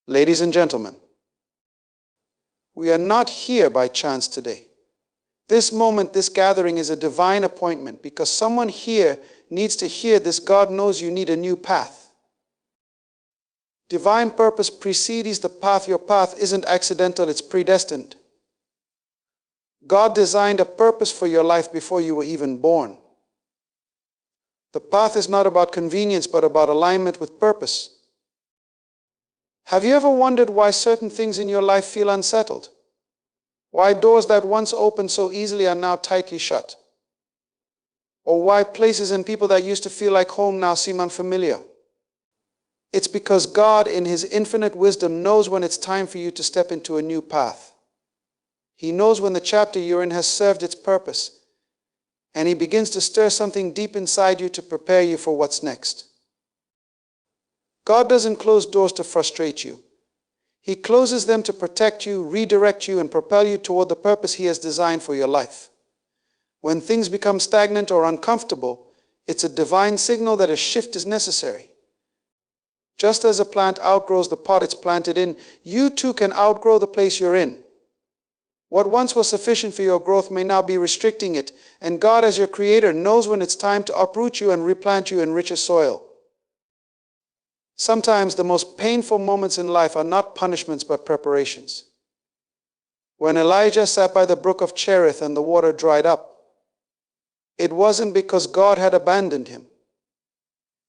Ladies and gentlemen, we are not here by chance today. This moment, this gathering is a divine appointment because someone here needs to hear this. God knows you need a new path. Divine purpose precedes the path. Your path isn't accidental, it's predestined. God designed a purpose for your life before you were even born. The path is not about convenience, but about alignment with purpose. Have you ever wondered why certain things in your life feel unsettled? Why doors that once opened so easily are now tightly shut? Or why places and people that used to feel like home now seem unfamiliar? It's because God, in His infinite wisdom, knows when it's time for you to step into a new path. He knows when the chapter you're in has served its purpose, and He begins to stir something deep inside you to prepare you for what's next. God doesn't close doors to frustrate you. He closes them to protect you, redirect you, and propel you toward the purpose He has designed for your life. When things become stagnant or uncomfortable, it's a divine signal that a shift is necessary. Just as a plant outgrows the pot it's planted in, you too can outgrow the place you're in. What once was sufficient for your growth may now be restricting it, and God, as your Creator, knows when it's time to uproot you and replant you in richer soil. Sometimes the most painful moments in life are not punishments but preparations. When Elijah sat by the brook of Cherith and the water dried up, it wasn't because God had abandoned him.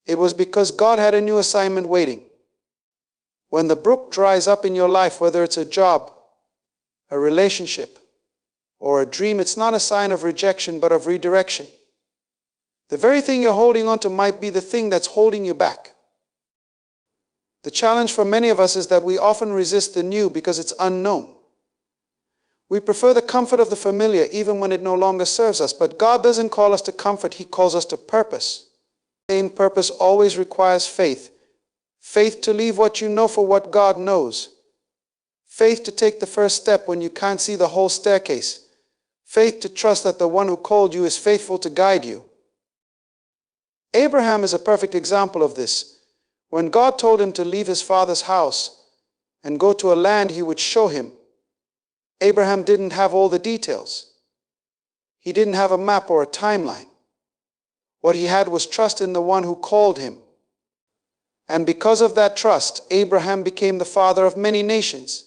It was because God had a new assignment waiting. When the brook dries up in your life, whether it's a job, a relationship, or a dream, it's not a sign of rejection but of redirection. The very thing you're holding on to might be the thing that's holding you back. The challenge for many of us is that we often resist the new because it's unknown. We prefer the comfort of the familiar even when it no longer serves us. But God doesn't call us to comfort, He calls us to purpose. And purpose always requires faith. Faith to leave what you know for what God knows. Faith to take the first step when you can't see the whole staircase. Faith to trust that the one who called you is faithful to guide you. Abraham is a perfect example of this. When God told him to leave his father's house and go to a land He would show him, Abraham didn't have all the details. He didn't have a map or a timeline. What he had was trust in the one who called him. And because of that trust, Abraham became the father of many nations.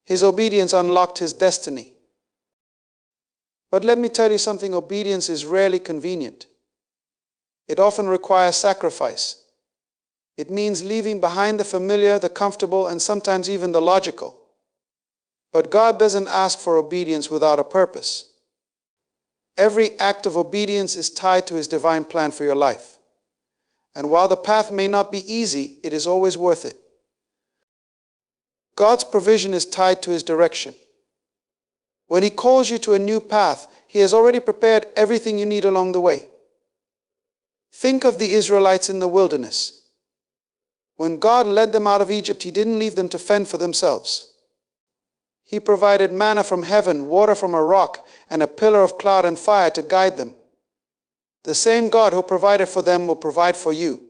His obedience unlocked his destiny. But let me tell you something, obedience is rarely convenient. It often requires sacrifice. It means leaving behind the familiar, the comfortable, and sometimes even the logical. But God doesn't ask for obedience without a purpose. Every act of obedience is tied to His divine plan for your life. And while the path may not be easy, it is always worth it. God's provision is tied to His direction. When He calls you to a new path, He has already prepared everything you need along the way. Think of the Israelites in the wilderness. When God led them out of Egypt, He didn't leave them to fend for themselves. He provided manna from heaven, water from a rock, and a pillar of cloud and fire to guide them. The same God who provided for them will provide for you.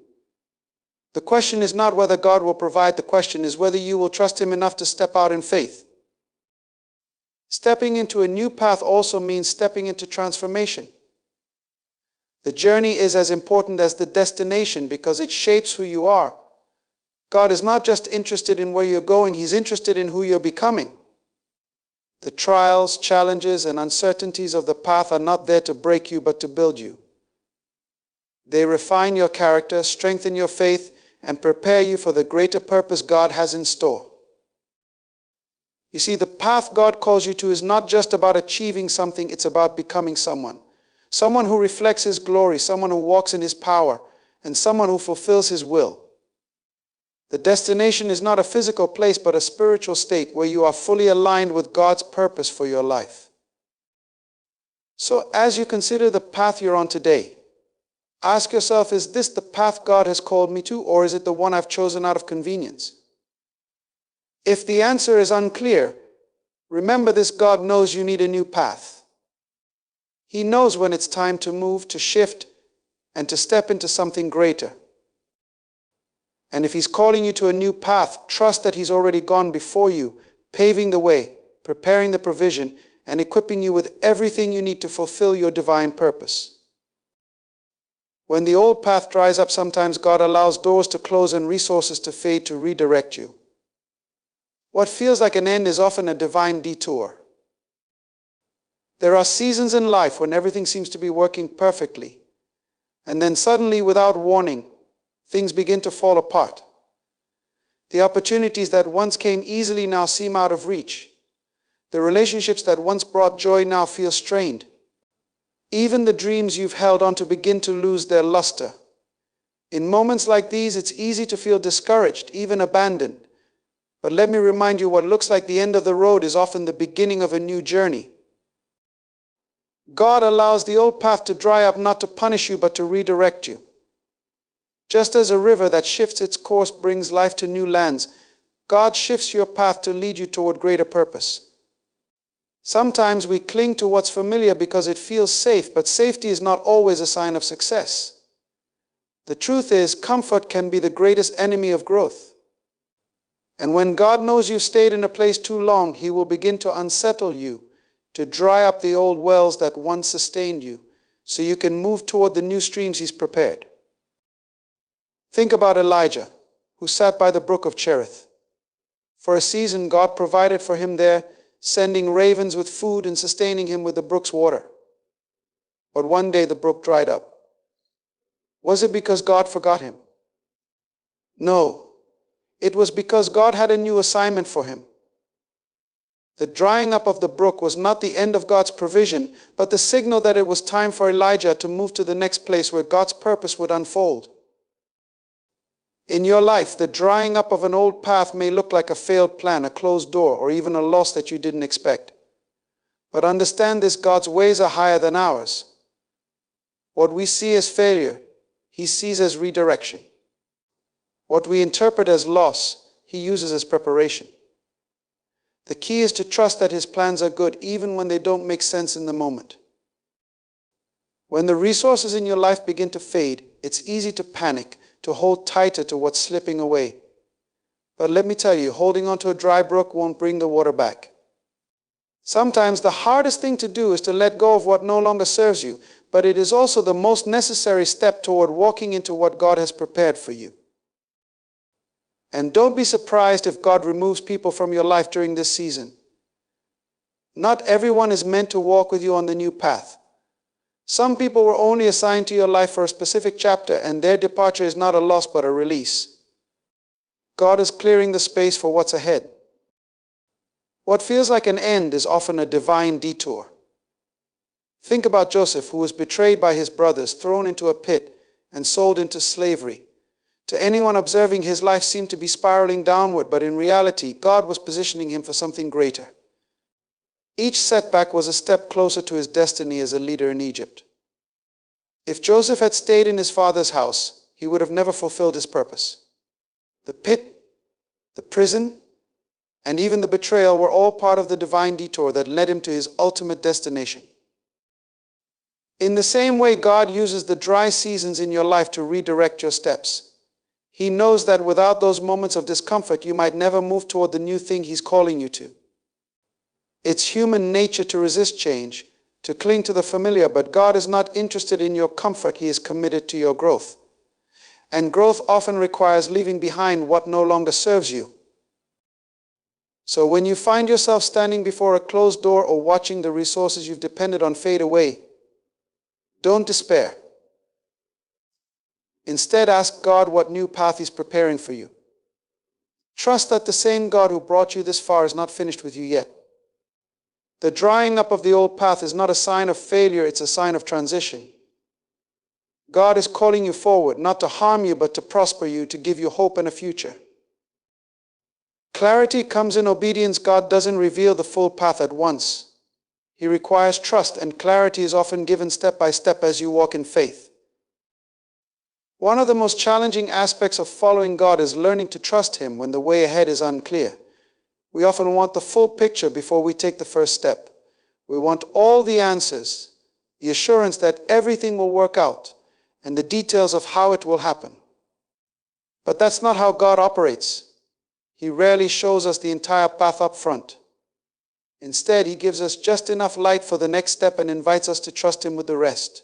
The question is not whether God will provide, the question is whether you will trust Him enough to step out in faith. Stepping into a new path also means stepping into transformation. The journey is as important as the destination because it shapes who you are. God is not just interested in where you're going, He's interested in who you're becoming. The trials, challenges, and uncertainties of the path are not there to break you, but to build you. They refine your character, strengthen your faith, and prepare you for the greater purpose God has in store. You see, the path God calls you to is not just about achieving something, it's about becoming someone. Someone who reflects His glory, someone who walks in His power, and someone who fulfills His will. The destination is not a physical place, but a spiritual state where you are fully aligned with God's purpose for your life. So as you consider the path you're on today, ask yourself, is this the path God has called me to, or is it the one I've chosen out of convenience? If the answer is unclear, remember this: God knows you need a new path. He knows when it's time to move, to shift, and to step into something greater. And if he's calling you to a new path, trust that he's already gone before you, paving the way, preparing the provision, and equipping you with everything you need to fulfill your divine purpose. When the old path dries up, sometimes God allows doors to close and resources to fade to redirect you. What feels like an end is often a divine detour. There are seasons in life when everything seems to be working perfectly, and then suddenly, without warning, things begin to fall apart. The opportunities that once came easily now seem out of reach. The relationships that once brought joy now feel strained. Even the dreams you've held on to begin to lose their luster. In moments like these, it's easy to feel discouraged, even abandoned. But let me remind you, what looks like the end of the road is often the beginning of a new journey. God allows the old path to dry up not to punish you, but to redirect you. Just as a river that shifts its course brings life to new lands, God shifts your path to lead you toward greater purpose. Sometimes we cling to what's familiar because it feels safe, but safety is not always a sign of success. The truth is, comfort can be the greatest enemy of growth. And when God knows you've stayed in a place too long, he will begin to unsettle you, to dry up the old wells that once sustained you, so you can move toward the new streams he's prepared. Think about Elijah, who sat by the brook of Cherith. For a season, God provided for him there, sending ravens with food and sustaining him with the brook's water. But one day the brook dried up. Was it because God forgot him? No, it was because God had a new assignment for him. The drying up of the brook was not the end of God's provision, but the signal that it was time for Elijah to move to the next place where God's purpose would unfold. In your life, the drying up of an old path may look like a failed plan, a closed door, or even a loss that you didn't expect. But understand this: God's ways are higher than ours. What we see as failure, he sees as redirection. What we interpret as loss, he uses as preparation. The key is to trust that his plans are good, even when they don't make sense in the moment. When the resources in your life begin to fade, it's easy to panic, to hold tighter to what's slipping away. But let me tell you, holding on to a dry brook won't bring the water back. Sometimes the hardest thing to do is to let go of what no longer serves you, but it is also the most necessary step toward walking into what God has prepared for you. And don't be surprised if God removes people from your life during this season. Not everyone is meant to walk with you on the new path. Some people were only assigned to your life for a specific chapter, and their departure is not a loss but a release. God is clearing the space for what's ahead. What feels like an end is often a divine detour. Think about Joseph, who was betrayed by his brothers, thrown into a pit, and sold into slavery. To anyone observing, his life seemed to be spiraling downward, but in reality, God was positioning him for something greater. Each setback was a step closer to his destiny as a leader in Egypt. If Joseph had stayed in his father's house, he would have never fulfilled his purpose. The pit, the prison, and even the betrayal were all part of the divine detour that led him to his ultimate destination. In the same way, God uses the dry seasons in your life to redirect your steps. He knows that without those moments of discomfort, you might never move toward the new thing he's calling you to. It's human nature to resist change, to cling to the familiar, but God is not interested in your comfort. He is committed to your growth. And growth often requires leaving behind what no longer serves you. So when you find yourself standing before a closed door or watching the resources you've depended on fade away, don't despair. Instead, ask God what new path he's preparing for you. Trust that the same God who brought you this far is not finished with you yet. The drying up of the old path is not a sign of failure, it's a sign of transition. God is calling you forward, not to harm you, but to prosper you, to give you hope and a future. Clarity comes in obedience. God doesn't reveal the full path at once. He requires trust, and clarity is often given step by step as you walk in faith. One of the most challenging aspects of following God is learning to trust him when the way ahead is unclear. We often want the full picture before we take the first step. We want all the answers, the assurance that everything will work out, and the details of how it will happen. But that's not how God operates. He rarely shows us the entire path up front. Instead, he gives us just enough light for the next step and invites us to trust him with the rest.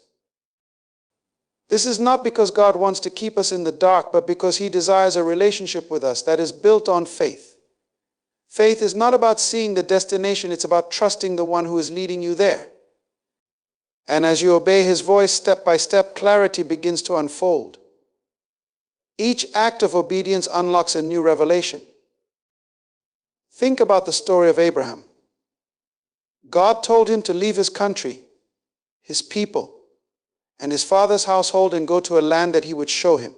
This is not because God wants to keep us in the dark, but because he desires a relationship with us that is built on faith. Faith is not about seeing the destination, it's about trusting the one who is leading you there. And as you obey his voice step by step, clarity begins to unfold. Each act of obedience unlocks a new revelation. Think about the story of Abraham. God told him to leave his country, his people, and his father's household and go to a land that he would show him.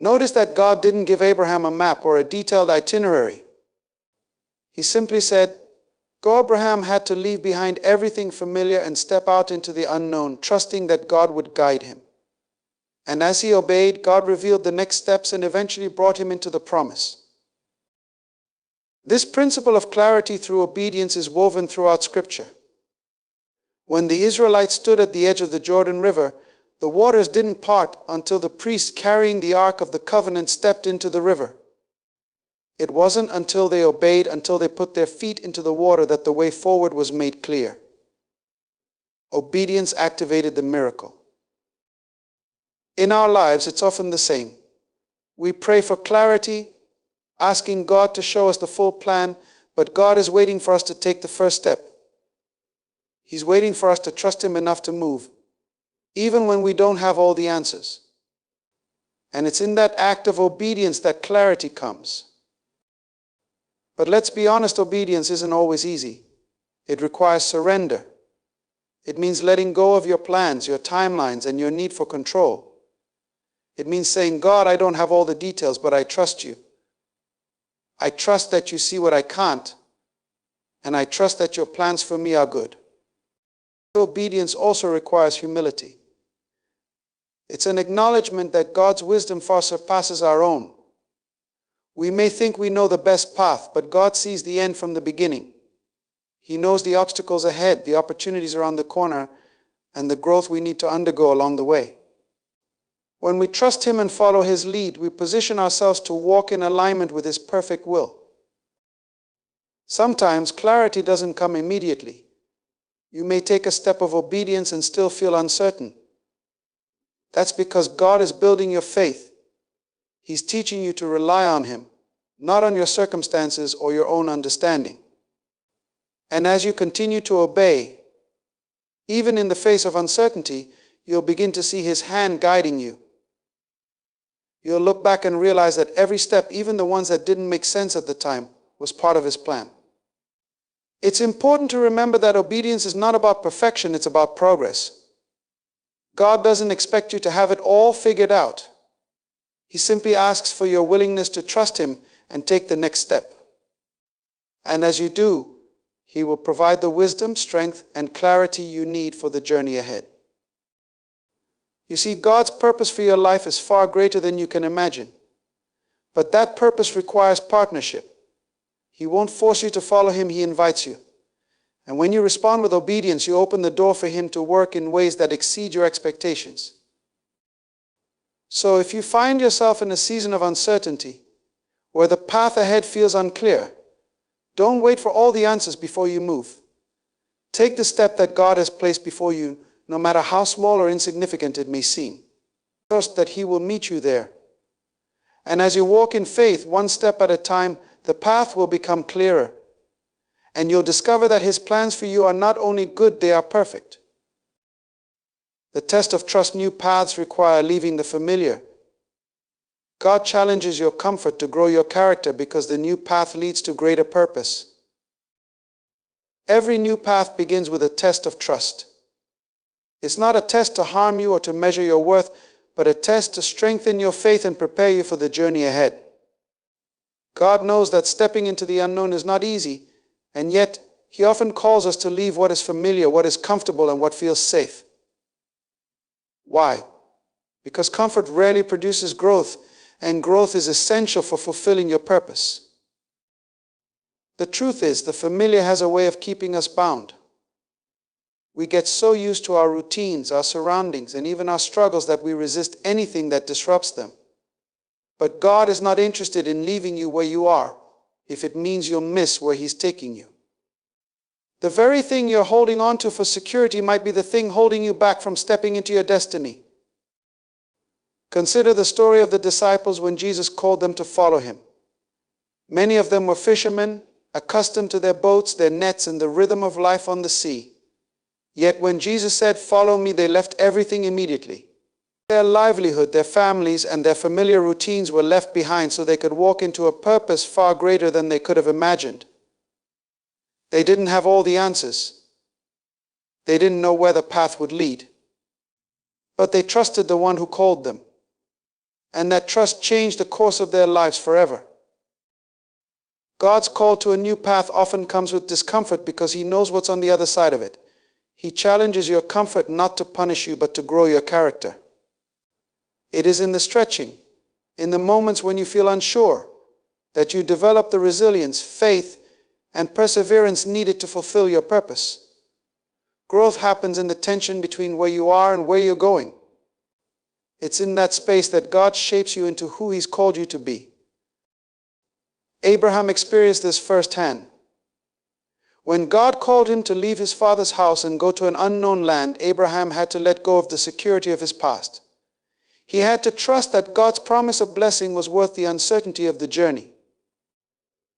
Notice that God didn't give Abraham a map or a detailed itinerary. He simply said, "Go." Abraham had to leave behind everything familiar and step out into the unknown, trusting that God would guide him. And as he obeyed, God revealed the next steps and eventually brought him into the promise. This principle of clarity through obedience is woven throughout Scripture. When the Israelites stood at the edge of the Jordan River, the waters didn't part until the priest carrying the Ark of the Covenant stepped into the river. It wasn't until they obeyed, until they put their feet into the water, that the way forward was made clear. Obedience activated the miracle. In our lives, it's often the same. We pray for clarity, asking God to show us the full plan, but God is waiting for us to take the first step. He's waiting for us to trust him enough to move, even when we don't have all the answers. And it's in that act of obedience that clarity comes. But let's be honest, obedience isn't always easy. It requires surrender. It means letting go of your plans, your timelines, and your need for control. It means saying, "God, I don't have all the details, but I trust you. I trust that you see what I can't, and I trust that your plans for me are good." Obedience also requires humility. It's an acknowledgement that God's wisdom far surpasses our own. We may think we know the best path, but God sees the end from the beginning. He knows the obstacles ahead, the opportunities around the corner, and the growth we need to undergo along the way. When we trust him and follow his lead, we position ourselves to walk in alignment with his perfect will. Sometimes clarity doesn't come immediately. You may take a step of obedience and still feel uncertain. That's because God is building your faith. He's teaching you to rely on him, not on your circumstances or your own understanding. And as you continue to obey, even in the face of uncertainty, you'll begin to see his hand guiding you. You'll look back and realize that every step, even the ones that didn't make sense at the time, was part of his plan. It's important to remember that obedience is not about perfection, it's about progress. God doesn't expect you to have it all figured out. He simply asks for your willingness to trust him and take the next step. And as you do, he will provide the wisdom, strength, and clarity you need for the journey ahead. You see, God's purpose for your life is far greater than you can imagine. But that purpose requires partnership. He won't force you to follow him, he invites you. And when you respond with obedience, you open the door for him to work in ways that exceed your expectations. So if you find yourself in a season of uncertainty, where the path ahead feels unclear, don't wait for all the answers before you move. Take the step that God has placed before you, no matter how small or insignificant it may seem. Trust that he will meet you there. And as you walk in faith, one step at a time, the path will become clearer. And you'll discover that his plans for you are not only good, they are perfect. The test of trust new paths require leaving the familiar. God challenges your comfort to grow your character because the new path leads to greater purpose. Every new path begins with a test of trust. It's not a test to harm you or to measure your worth, but a test to strengthen your faith and prepare you for the journey ahead. God knows that stepping into the unknown is not easy, and yet he often calls us to leave what is familiar, what is comfortable, and what feels safe. Why? Because comfort rarely produces growth, and growth is essential for fulfilling your purpose. The truth is, the familiar has a way of keeping us bound. We get so used to our routines, our surroundings, and even our struggles that we resist anything that disrupts them. But God is not interested in leaving you where you are if it means you'll miss where He's taking you. The very thing you're holding on to for security might be the thing holding you back from stepping into your destiny. Consider the story of the disciples when Jesus called them to follow Him. Many of them were fishermen, accustomed to their boats, their nets, and the rhythm of life on the sea. Yet when Jesus said, "Follow me," they left everything immediately. Their livelihood, their families, and their familiar routines were left behind so they could walk into a purpose far greater than they could have imagined. They didn't have all the answers. They didn't know where the path would lead. But they trusted the one who called them. And that trust changed the course of their lives forever. God's call to a new path often comes with discomfort because He knows what's on the other side of it. He challenges your comfort not to punish you, but to grow your character. It is in the stretching, in the moments when you feel unsure, that you develop the resilience, faith, and perseverance needed to fulfill your purpose. Growth happens in the tension between where you are and where you're going. It's in that space that God shapes you into who He's called you to be. Abraham experienced this firsthand. When God called him to leave his father's house and go to an unknown land, Abraham had to let go of the security of his past. He had to trust that God's promise of blessing was worth the uncertainty of the journey.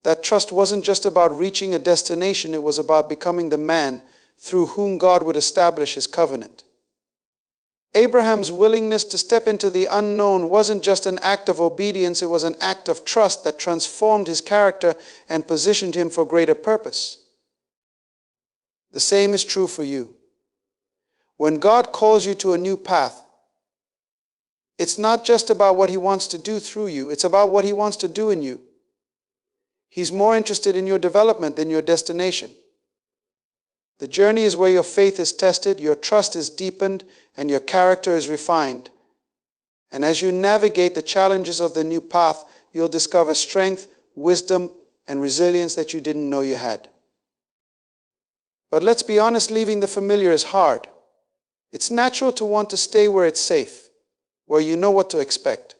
That trust wasn't just about reaching a destination, it was about becoming the man through whom God would establish His covenant. Abraham's willingness to step into the unknown wasn't just an act of obedience, it was an act of trust that transformed his character and positioned him for greater purpose. The same is true for you. When God calls you to a new path, it's not just about what He wants to do through you, it's about what He wants to do in you. He's more interested in your development than your destination. The journey is where your faith is tested, your trust is deepened, and your character is refined. And as you navigate the challenges of the new path, you'll discover strength, wisdom, and resilience that you didn't know you had. But let's be honest, leaving the familiar is hard. It's natural to want to stay where it's safe, where you know what to expect.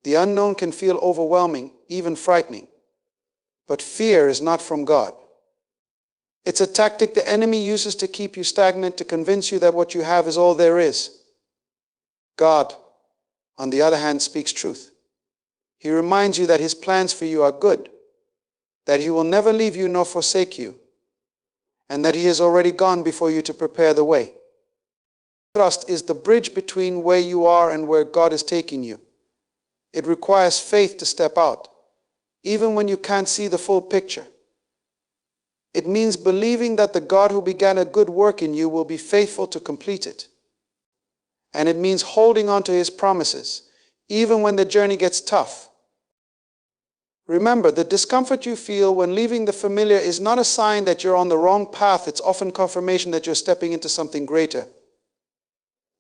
The unknown can feel overwhelming, even frightening. But fear is not from God. It's a tactic the enemy uses to keep you stagnant, to convince you that what you have is all there is. God, on the other hand, speaks truth. He reminds you that His plans for you are good, that He will never leave you nor forsake you, and that He has already gone before you to prepare the way. Trust is the bridge between where you are and where God is taking you. It requires faith to step out, even when you can't see the full picture. It means believing that the God who began a good work in you will be faithful to complete it. And it means holding on to His promises, even when the journey gets tough. Remember, the discomfort you feel when leaving the familiar is not a sign that you're on the wrong path. It's often confirmation that you're stepping into something greater.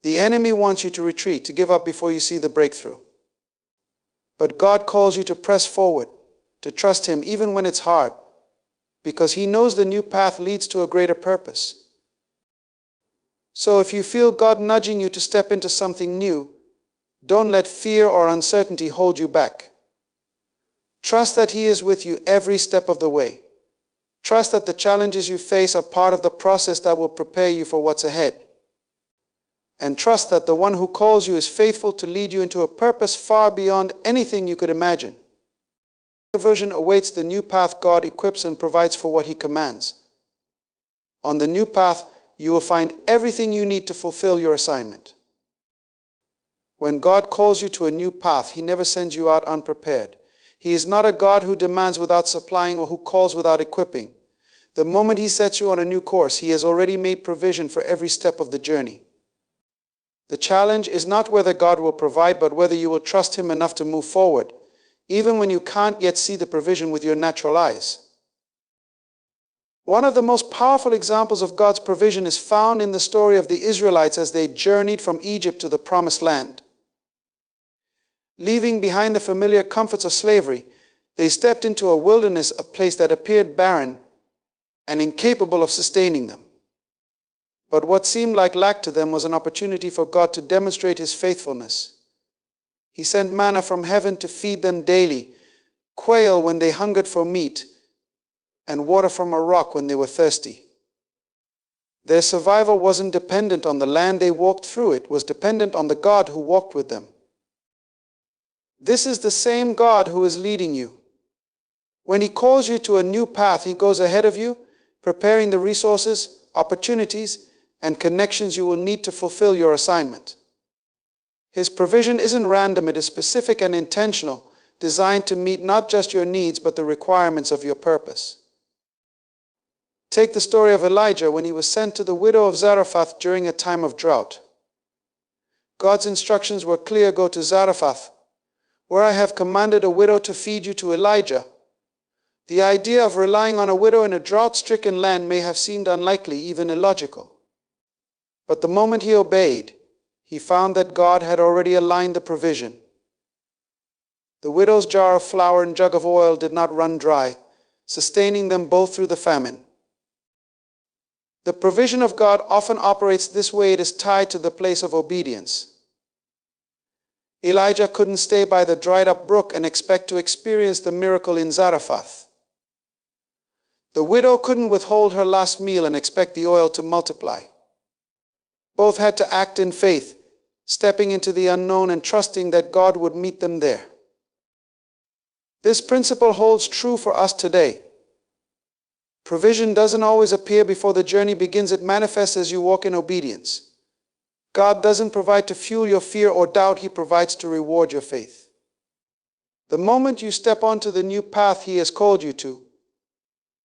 The enemy wants you to retreat, to give up before you see the breakthrough. But God calls you to press forward, to trust Him even when it's hard, because He knows the new path leads to a greater purpose. So if you feel God nudging you to step into something new, don't let fear or uncertainty hold you back. Trust that He is with you every step of the way. Trust that the challenges you face are part of the process that will prepare you for what's ahead. And trust that the one who calls you is faithful to lead you into a purpose far beyond anything you could imagine. Conversion awaits the new path God equips and provides for what He commands. On the new path, you will find everything you need to fulfill your assignment. When God calls you to a new path, He never sends you out unprepared. He is not a God who demands without supplying or who calls without equipping. The moment He sets you on a new course, He has already made provision for every step of the journey. The challenge is not whether God will provide, but whether you will trust Him enough to move forward, even when you can't yet see the provision with your natural eyes. One of the most powerful examples of God's provision is found in the story of the Israelites as they journeyed from Egypt to the Promised Land. Leaving behind the familiar comforts of slavery, they stepped into a wilderness, a place that appeared barren and incapable of sustaining them. But what seemed like lack to them was an opportunity for God to demonstrate His faithfulness. He sent manna from heaven to feed them daily, quail when they hungered for meat, and water from a rock when they were thirsty. Their survival wasn't dependent on the land they walked through, it was dependent on the God who walked with them. This is the same God who is leading you. When He calls you to a new path, He goes ahead of you, preparing the resources, opportunities, and connections you will need to fulfill your assignment. His provision isn't random, it is specific and intentional, designed to meet not just your needs, but the requirements of your purpose. Take the story of Elijah when he was sent to the widow of Zarephath during a time of drought. God's instructions were clear: go to Zarephath, where I have commanded a widow to feed you to Elijah. The idea of relying on a widow in a drought-stricken land may have seemed unlikely, even illogical. But the moment he obeyed, he found that God had already aligned the provision. The widow's jar of flour and jug of oil did not run dry, sustaining them both through the famine. The provision of God often operates this way. It is tied to the place of obedience. Elijah couldn't stay by the dried-up brook and expect to experience the miracle in Zarephath. The widow couldn't withhold her last meal and expect the oil to multiply. Both had to act in faith, stepping into the unknown and trusting that God would meet them there. This principle holds true for us today. Provision doesn't always appear before the journey begins. It manifests as you walk in obedience. God doesn't provide to fuel your fear or doubt. He provides to reward your faith. The moment you step onto the new path He has called you to,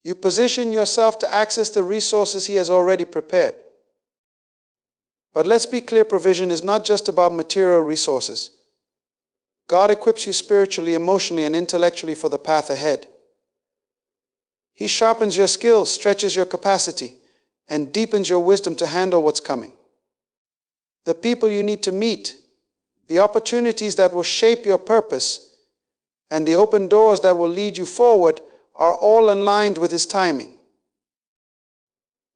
you position yourself to access the resources He has already prepared. But let's be clear, provision is not just about material resources. God equips you spiritually, emotionally, and intellectually for the path ahead. He sharpens your skills, stretches your capacity, and deepens your wisdom to handle what's coming. The people you need to meet, the opportunities that will shape your purpose, and the open doors that will lead you forward are all aligned with His timing.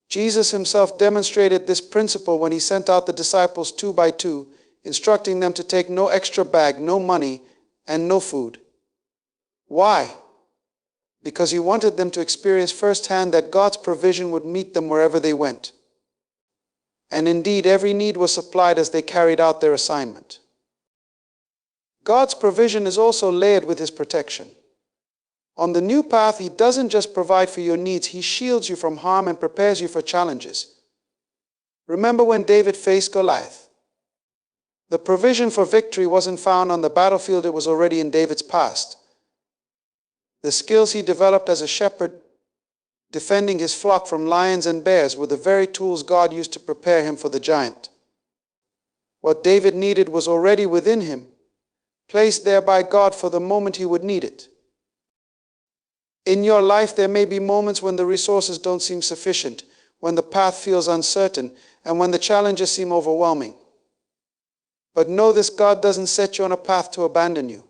Jesus Himself demonstrated this principle when He sent out the disciples 2 by 2, instructing them to take no extra bag, no money, and no food. Why? Because He wanted them to experience firsthand that God's provision would meet them wherever they went. And indeed, every need was supplied as they carried out their assignment. God's provision is also layered with His protection. On the new path, He doesn't just provide for your needs, He shields you from harm and prepares you for challenges. Remember when David faced Goliath? The provision for victory wasn't found on the battlefield, it was already in David's past. The skills he developed as a shepherd, defending his flock from lions and bears, were the very tools God used to prepare him for the giant. What David needed was already within him, placed there by God for the moment he would need it. In your life, there may be moments when the resources don't seem sufficient, when the path feels uncertain, and when the challenges seem overwhelming. But know this: God doesn't set you on a path to abandon you.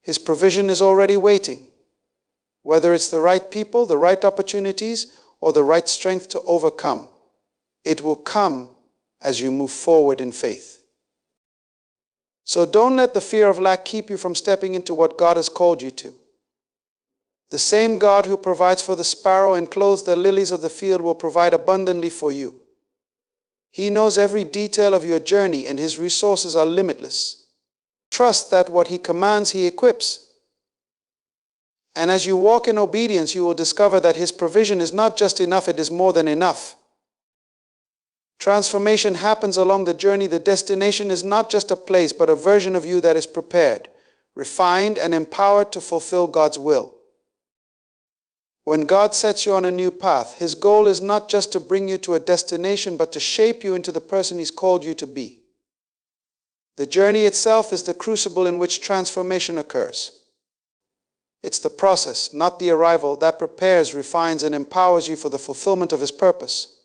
His provision is already waiting. Whether it's the right people, the right opportunities, or the right strength to overcome, it will come as you move forward in faith. So don't let the fear of lack keep you from stepping into what God has called you to. The same God who provides for the sparrow and clothes the lilies of the field will provide abundantly for you. He knows every detail of your journey, and His resources are limitless. Trust that what He commands, He equips. And as you walk in obedience, you will discover that His provision is not just enough, it is more than enough. Transformation happens along the journey. The destination is not just a place, but a version of you that is prepared, refined, and empowered to fulfill God's will. When God sets you on a new path, His goal is not just to bring you to a destination, but to shape you into the person He's called you to be. The journey itself is the crucible in which transformation occurs. It's the process, not the arrival, that prepares, refines, and empowers you for the fulfillment of His purpose.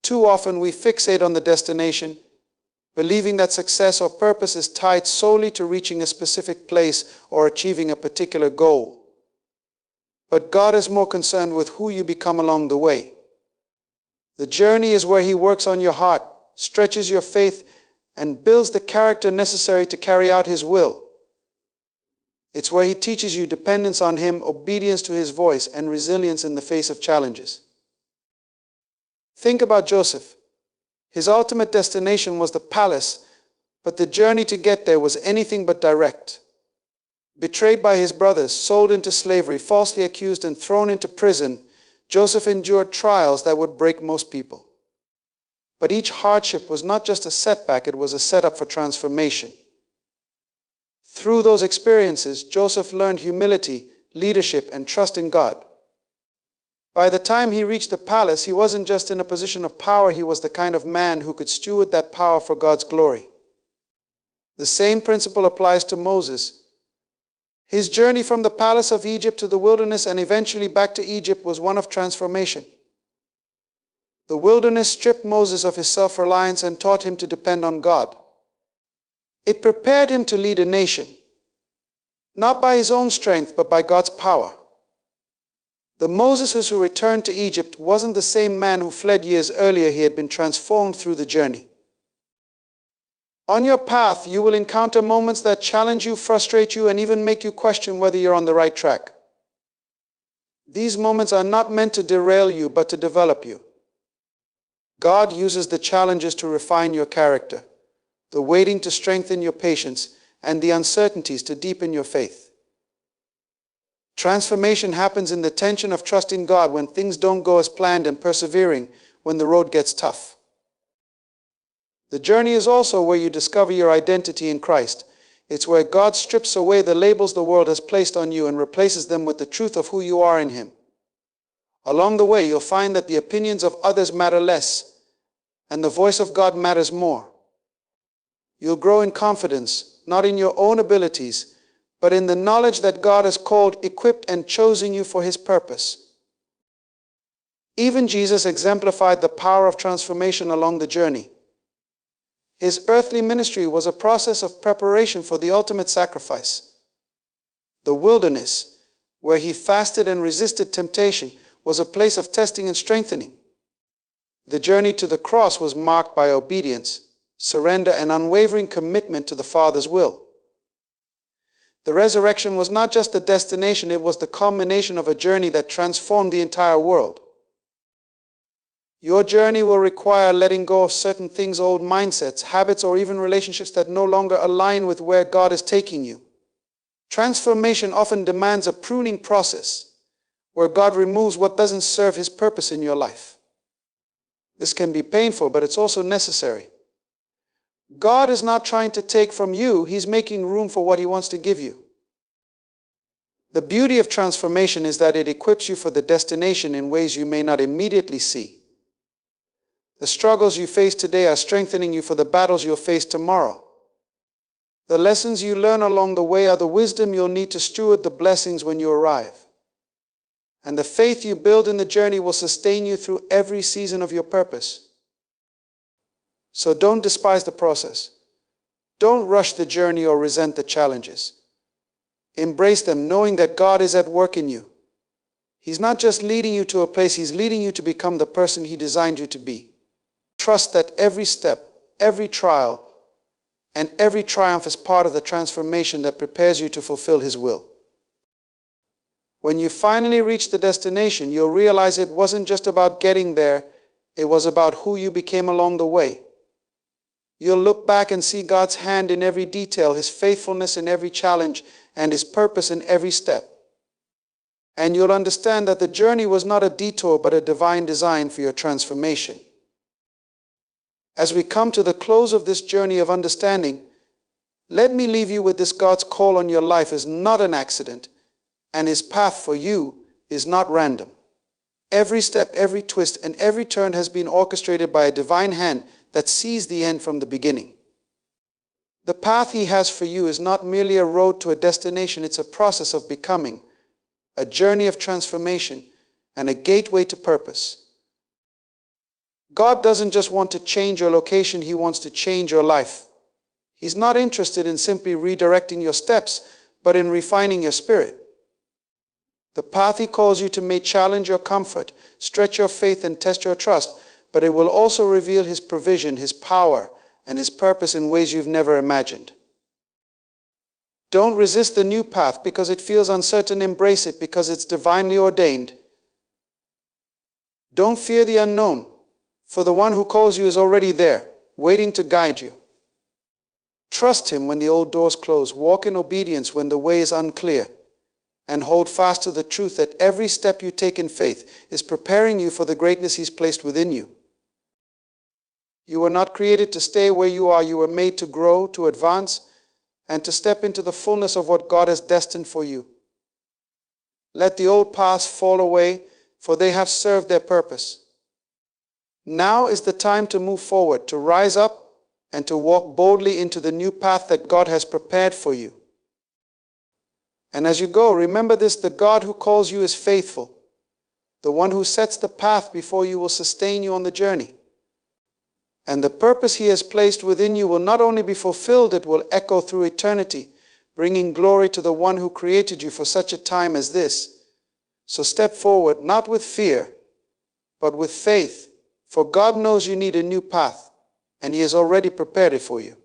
Too often we fixate on the destination, believing that success or purpose is tied solely to reaching a specific place or achieving a particular goal. But God is more concerned with who you become along the way. The journey is where He works on your heart, stretches your faith, and builds the character necessary to carry out his will. It's where he teaches you dependence on him, obedience to his voice, and resilience in the face of challenges. Think about Joseph. His ultimate destination was the palace, but the journey to get there was anything but direct. Betrayed by his brothers, sold into slavery, falsely accused and thrown into prison, Joseph endured trials that would break most people. But each hardship was not just a setback, it was a setup for transformation. Through those experiences, Joseph learned humility, leadership, and trust in God. By the time he reached the palace, he wasn't just in a position of power, he was the kind of man who could steward that power for God's glory. The same principle applies to Moses. His journey from the palace of Egypt to the wilderness and eventually back to Egypt was one of transformation. The wilderness stripped Moses of his self-reliance and taught him to depend on God. It prepared him to lead a nation, not by his own strength, but by God's power. The Moses who returned to Egypt wasn't the same man who fled years earlier. He had been transformed through the journey. On your path, you will encounter moments that challenge you, frustrate you, and even make you question whether you're on the right track. These moments are not meant to derail you, but to develop you. God uses the challenges to refine your character, the waiting to strengthen your patience, and the uncertainties to deepen your faith. Transformation happens in the tension of trusting God when things don't go as planned and persevering when the road gets tough. The journey is also where you discover your identity in Christ. It's where God strips away the labels the world has placed on you and replaces them with the truth of who you are in Him. Along the way, you'll find that the opinions of others matter less, and the voice of God matters more. You'll grow in confidence, not in your own abilities, but in the knowledge that God has called, equipped, and chosen you for His purpose. Even Jesus exemplified the power of transformation along the journey. His earthly ministry was a process of preparation for the ultimate sacrifice. The wilderness, where He fasted and resisted temptation, was a place of testing and strengthening. The journey to the cross was marked by obedience, surrender, and unwavering commitment to the Father's will. The resurrection was not just a destination, it was the culmination of a journey that transformed the entire world. Your journey will require letting go of certain things, old mindsets, habits, or even relationships that no longer align with where God is taking you. Transformation often demands a pruning process where God removes what doesn't serve His purpose in your life. This can be painful, but it's also necessary. God is not trying to take from you, He's making room for what He wants to give you. The beauty of transformation is that it equips you for the destination in ways you may not immediately see. The struggles you face today are strengthening you for the battles you'll face tomorrow. The lessons you learn along the way are the wisdom you'll need to steward the blessings when you arrive. And the faith you build in the journey will sustain you through every season of your purpose. So don't despise the process. Don't rush the journey or resent the challenges. Embrace them, knowing that God is at work in you. He's not just leading you to a place, He's leading you to become the person He designed you to be. Trust that every step, every trial, and every triumph is part of the transformation that prepares you to fulfill His will. When you finally reach the destination, you'll realize it wasn't just about getting there, it was about who you became along the way. You'll look back and see God's hand in every detail, His faithfulness in every challenge, and His purpose in every step. And you'll understand that the journey was not a detour, but a divine design for your transformation. As we come to the close of this journey of understanding, let me leave you with this: God's call on your life is not an accident, and His path for you is not random. Every step, every twist, and every turn has been orchestrated by a divine hand that sees the end from the beginning. The path He has for you is not merely a road to a destination, it's a process of becoming, a journey of transformation, and a gateway to purpose. God doesn't just want to change your location, He wants to change your life. He's not interested in simply redirecting your steps, but in refining your spirit. The path He calls you to may challenge your comfort, stretch your faith, and test your trust, but it will also reveal His provision, His power, and His purpose in ways you've never imagined. Don't resist the new path because it feels uncertain. Embrace it because it's divinely ordained. Don't fear the unknown, for the one who calls you is already there, waiting to guide you. Trust Him when the old doors close. Walk in obedience when the way is unclear. And hold fast to the truth that every step you take in faith is preparing you for the greatness He's placed within you. You were not created to stay where you are. You were made to grow, to advance, and to step into the fullness of what God has destined for you. Let the old paths fall away, for they have served their purpose. Now is the time to move forward, to rise up, and to walk boldly into the new path that God has prepared for you. And as you go, remember this: the God who calls you is faithful. The one who sets the path before you will sustain you on the journey. And the purpose He has placed within you will not only be fulfilled, it will echo through eternity, bringing glory to the one who created you for such a time as this. So step forward, not with fear, but with faith, for God knows you need a new path, and He has already prepared it for you.